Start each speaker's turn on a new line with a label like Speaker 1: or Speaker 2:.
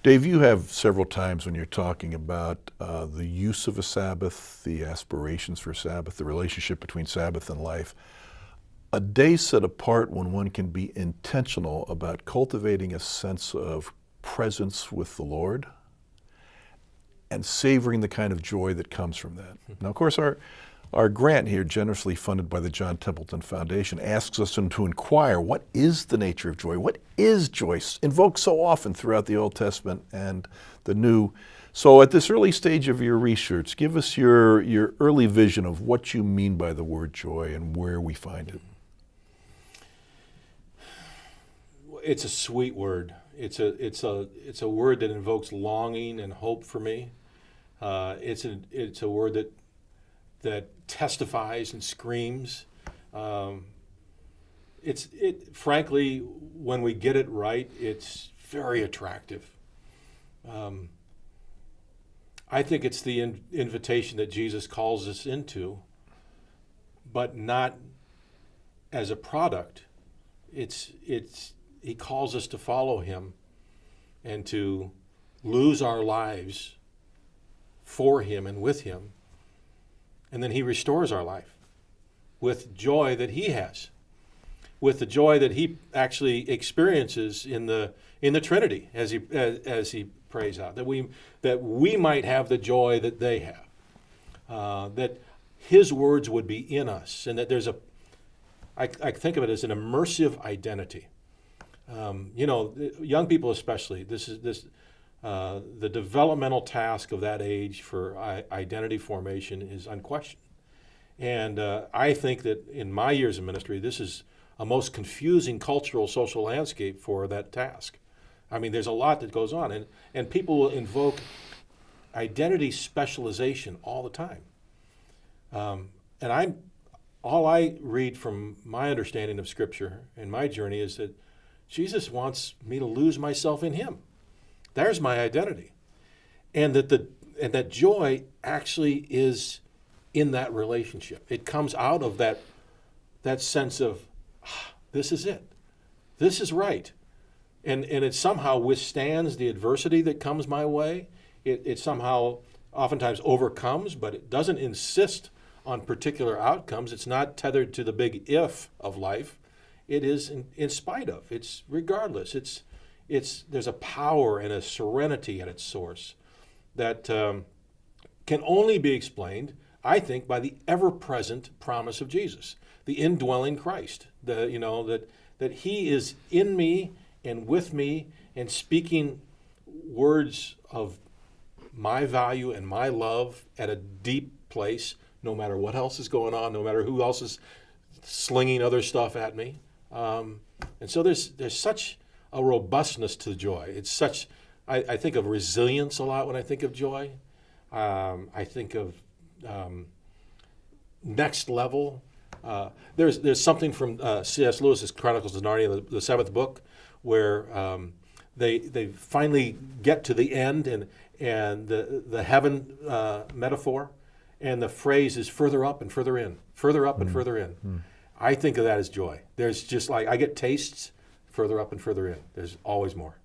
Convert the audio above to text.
Speaker 1: Dave, you have several times when you're talking about the use of a Sabbath, the aspirations for Sabbath, the relationship between Sabbath and life, a day set apart when one can be intentional about cultivating a sense of presence with the Lord and savoring the kind of joy that comes from that. Now, of course, our grant here, generously funded by the John Templeton Foundation, asks us to inquire, what is the nature of joy? What is joy? Invoked so often throughout the Old Testament and the New. So at this early stage of your research, give us your early vision of what you mean by the word joy and where we find it.
Speaker 2: It's a sweet word. It's a word that invokes longing and hope for me. It's a word that testifies and screams. Frankly, when we get it right, it's very attractive. I think it's the invitation that Jesus calls us into, but not as a product. He calls us to follow him and to lose our lives for him and with him. And then he restores our life with joy that he has, with the joy that he actually experiences in the Trinity as he prays out, that we might have the joy that they have, that his words would be in us, and that there's I think of it as an immersive identity. Young people especially, the developmental task of that age for identity formation is unquestioned. And I think that in my years of ministry, this is a most confusing cultural, social landscape for that task. I mean, there's a lot that goes on, and people will invoke identity specialization all the time. And all I read from my understanding of Scripture and my journey is that Jesus wants me to lose myself in him. There's my identity. And that joy actually is in that relationship. It comes out of that sense of, this is it. This is right. And it somehow withstands the adversity that comes my way. It somehow oftentimes overcomes, but it doesn't insist on particular outcomes. It's not tethered to the big if of life. It is in spite of. It's regardless. There's a power and a serenity at its source that can only be explained, I think, by the ever-present promise of Jesus, the indwelling Christ. That he is in me and with me and speaking words of my value and my love at a deep place, no matter what else is going on, no matter who else is slinging other stuff at me. And so there's such a robustness to joy. It's such, I think of resilience a lot when I think of joy. I think of next level. There's something from C.S. Lewis's Chronicles of Narnia, the seventh book, where they finally get to the end and the heaven metaphor, and the phrase is further up and further in, further up and further in. I think of that as joy. There's just like, I get tastes further up and further in. There's always more.